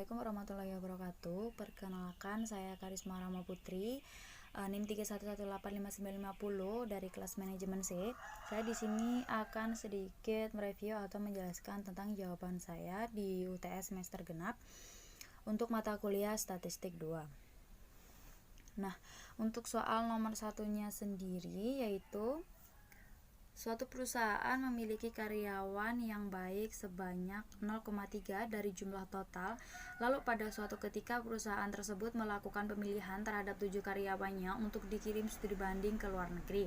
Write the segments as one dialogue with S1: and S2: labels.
S1: Assalamualaikum warahmatullahi wabarakatuh. Perkenalkan, saya Karisma Rama Putri, NIM 3118590 dari kelas manajemen C. Saya di sini akan sedikit mereview atau menjelaskan tentang jawaban saya di UTS semester genap untuk mata kuliah statistik 2. Nah, untuk soal nomor satunya sendiri yaitu suatu perusahaan memiliki karyawan yang baik sebanyak 0,3 dari jumlah total. Lalu pada suatu ketika perusahaan tersebut melakukan pemilihan terhadap 7 karyawannya untuk dikirim studi banding ke luar negeri.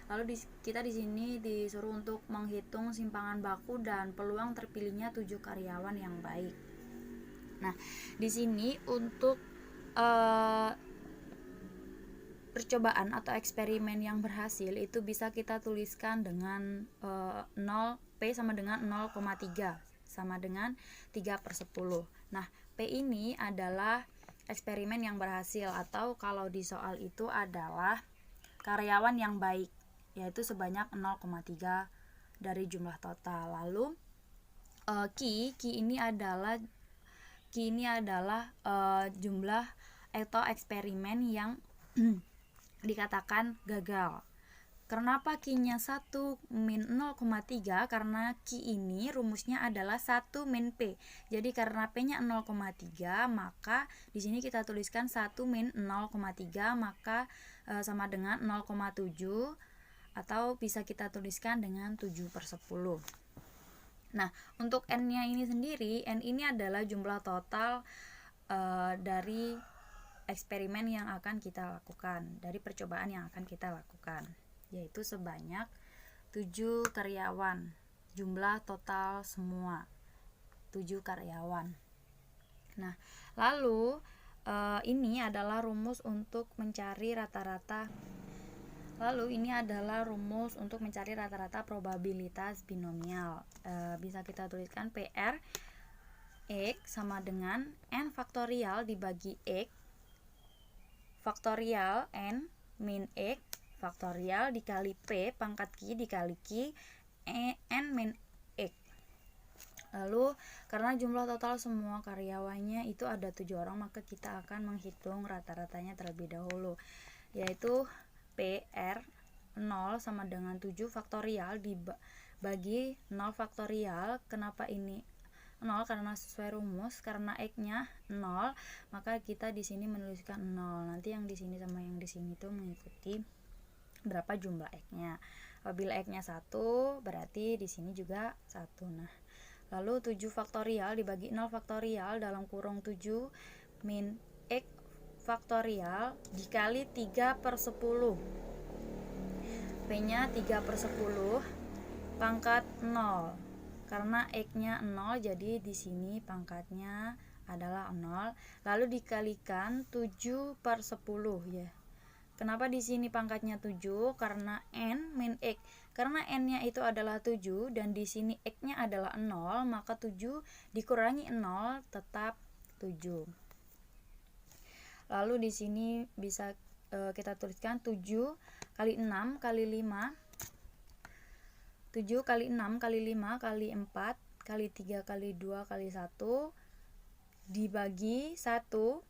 S1: Lalu kita di sini disuruh untuk menghitung simpangan baku dan peluang terpilihnya 7 karyawan yang baik. Nah, di sini untuk percobaan atau eksperimen yang berhasil itu bisa kita tuliskan dengan 0P sama dengan 0,3 sama dengan 3/10. Nah, P ini adalah eksperimen yang berhasil, atau kalau di soal itu adalah karyawan yang baik, yaitu sebanyak 0,3 dari jumlah total. Lalu Q ini adalah jumlah atau eksperimen yang dikatakan gagal. Kenapa Q-nya 1 min 0,3? Karena Q ini rumusnya adalah 1 min P. Jadi karena P-nya 0,3, maka di sini kita tuliskan 1 min 0,3, maka sama dengan 0,7, atau bisa kita tuliskan dengan 7/10. Nah, untuk N-nya ini sendiri, N ini adalah jumlah total dari eksperimen yang akan kita lakukan, dari percobaan yang akan kita lakukan, yaitu sebanyak 7 karyawan. Jumlah total semua 7 karyawan. Nah, lalu ini adalah rumus untuk mencari rata-rata probabilitas binomial. Bisa kita tuliskan PR X sama dengan N faktorial dibagi X faktorial N min X faktorial dikali P pangkat Q dikali Q N min X. Lalu karena jumlah total semua karyawannya itu ada 7 orang, maka kita akan menghitung rata-ratanya terlebih dahulu, yaitu PR 0 sama dengan 7 faktorial dibagi 0 faktorial. Kenapa ini 0? Karena sesuai rumus, karena X-nya 0, maka kita di sini menuliskan 0. Nanti yang di sini sama yang di sini tuh mengikuti berapa jumlah X-nya. Apabila X-nya 1, berarti di sini juga 1. Nah, lalu 7 faktorial dibagi 0 faktorial dalam kurung 7 min X faktorial dikali 3/10. P-nya 3/10 pangkat 0. Karena X-nya 0, jadi di sini pangkatnya adalah 0. Lalu dikalikan 7/10 ya. Kenapa di sini pangkatnya 7? Karena N min X. Karena N-nya itu adalah 7 dan di sini X-nya adalah 0, maka 7 dikurangi 0 tetap 7. Lalu di sini bisa kita tuliskan 7 kali 6 kali 5, 7 kali 6 kali 5 kali 4 kali 3 kali 2 kali 1 dibagi 1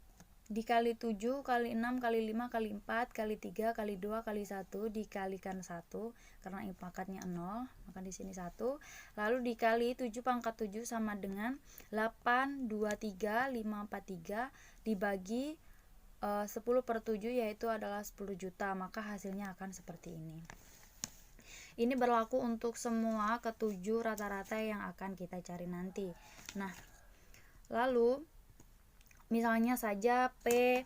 S1: dikali 7 kali 6 kali 5 kali 4 kali 3 kali 2 kali 1 dikalikan 1, karena pangkatnya 0, maka di sini 1. Lalu dikali 7 pangkat 7 sama dengan 823 543 dibagi 10/7, yaitu adalah 10 juta, maka hasilnya akan seperti ini. Ini berlaku untuk semua ketujuh rata-rata yang akan kita cari nanti. Nah, lalu misalnya saja P,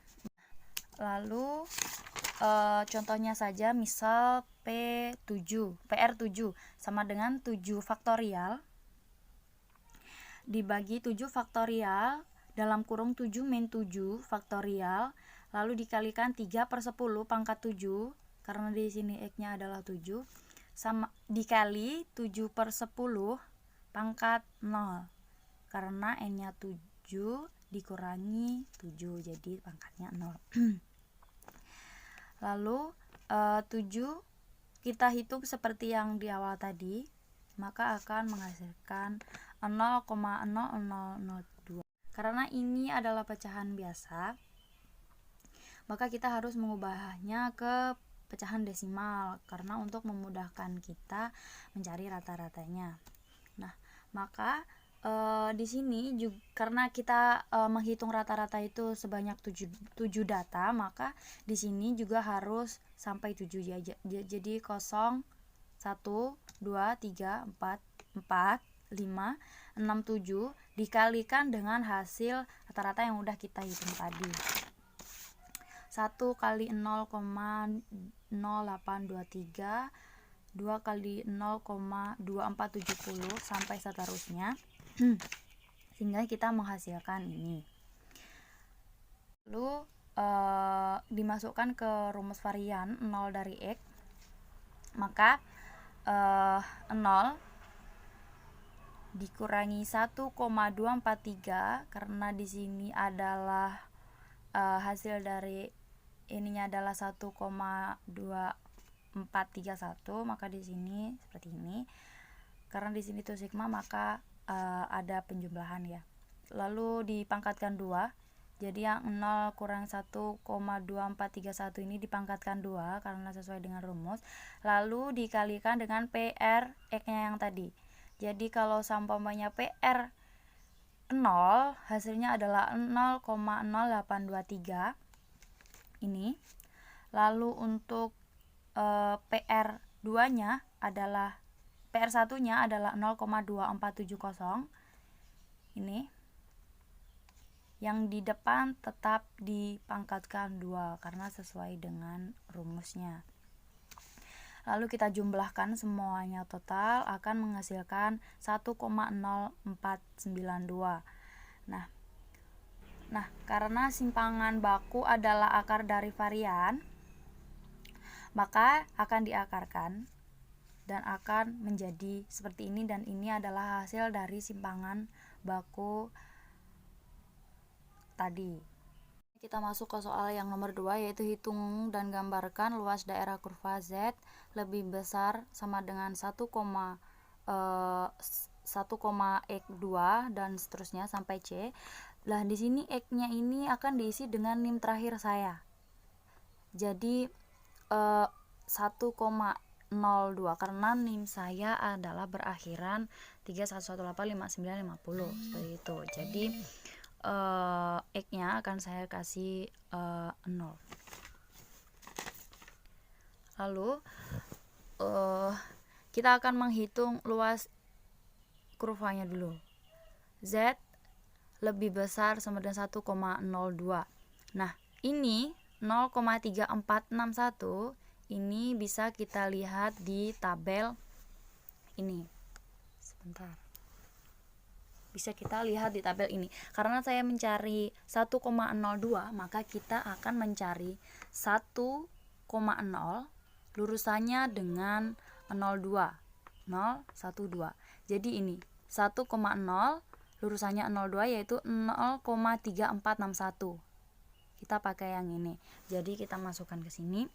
S1: lalu contohnya saja misal PR7 sama dengan 7 faktorial dibagi 7 faktorial dalam kurung 7 min 7 faktorial, lalu dikalikan 3/10 pangkat 7, karena di sini X-nya adalah 7, sama dikali 7/10 pangkat 0, karena N-nya 7 dikurangi 7, jadi pangkatnya 0. Lalu 7 kita hitung seperti yang di awal tadi, maka akan menghasilkan 0,0002. Karena ini adalah pecahan biasa, maka kita harus mengubahnya ke pecahan desimal karena untuk memudahkan kita mencari rata-ratanya. Nah, maka di sini juga karena kita menghitung rata-rata itu sebanyak 7 data, maka di sini juga harus sampai 7 ya. Jadi 0, 1, 2, 3, 4, 5, 6, 7 dikalikan dengan hasil rata-rata yang udah kita hitung tadi. 1 kali 0,0823, 2 kali 0,2470 sampai seterusnya sehingga kita menghasilkan ini. Lalu dimasukkan ke rumus varian 0 dari X, maka 0 dikurangi 1,243 karena di sini adalah hasil dari ininya adalah 1,2431, maka di sini seperti ini. Karena di sini itu sigma, maka ada penjumlahan ya. Lalu dipangkatkan 2. Jadi yang 0 kurang 1,2431 ini dipangkatkan 2 karena sesuai dengan rumus. Lalu dikalikan dengan PR X-nya yang tadi. Jadi kalau seumpamanya PR 0, hasilnya adalah 0,0823 ini. Lalu untuk PR 2-nya adalah PR 1-nya adalah 0,2470 ini. Yang di depan tetap dipangkatkan 2 karena sesuai dengan rumusnya. Lalu kita jumlahkan semuanya total akan menghasilkan 1,0492. Nah, karena simpangan baku adalah akar dari varian, maka akan diakarkan dan akan menjadi seperti ini, dan ini adalah hasil dari simpangan baku tadi. Kita masuk ke soal yang nomor 2, yaitu hitung dan gambarkan luas daerah kurva Z lebih besar sama dengan 1,x2 dan seterusnya sampai C. Nah, di sini X-nya ini akan diisi dengan NIM terakhir saya. Jadi 1,02 karena NIM saya adalah berakhiran 31185950 seperti itu. Jadi X-nya akan saya kasih 0. Lalu kita akan menghitung luas kurvanya dulu. Z lebih besar sama dengan 1,02. Nah, ini 0,3461 ini bisa kita lihat di tabel ini. Sebentar. Bisa kita lihat di tabel ini. Karena saya mencari 1,02, maka kita akan mencari 1,0 lurusannya dengan 02. 012. Jadi ini 1,0 lurusannya 02 yaitu 0,3461. Kita pakai yang ini. Jadi kita masukkan ke sini.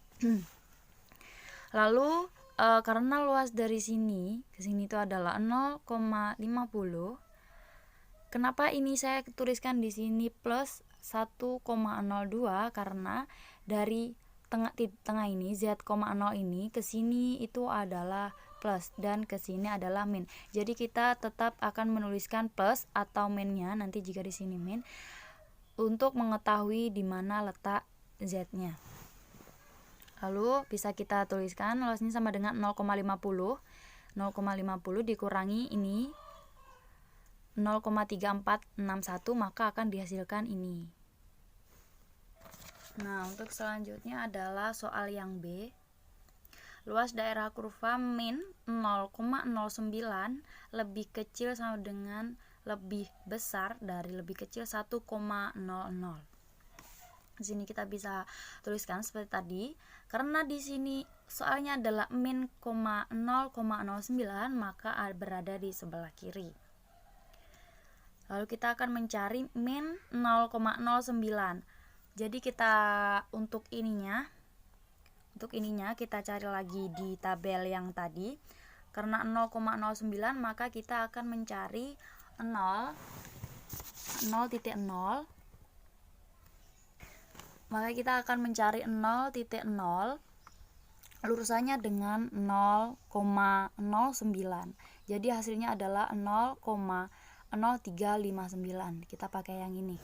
S1: Lalu karena luas dari sini ke sini itu adalah 0,50. Kenapa ini saya tuliskan di sini plus 1,02? Karena dari tengah ini Z,0 ini ke sini itu adalah plus dan ke sini adalah min. Jadi kita tetap akan menuliskan plus atau minnya nanti jika di sini min untuk mengetahui di mana letak Z-nya. Lalu bisa kita tuliskan luasnya sama dengan 0,50. 0,50 dikurangi ini 0,3461, maka akan dihasilkan ini. Nah, untuk selanjutnya adalah soal yang B. Luas daerah kurva min 0,09 lebih kecil sama dengan lebih besar dari lebih kecil 1,00. Di sini kita bisa tuliskan seperti tadi. Karena di sini soalnya adalah min 0,09, maka berada di sebelah kiri. Lalu kita akan mencari min 0,09. Jadi kita untuk ininya kita cari lagi di tabel yang tadi. Karena 0,09 maka kita akan mencari 0 0,0, maka kita akan mencari 0,0 lurusannya dengan 0,09. Jadi hasilnya adalah 0,0359. Kita pakai yang ini.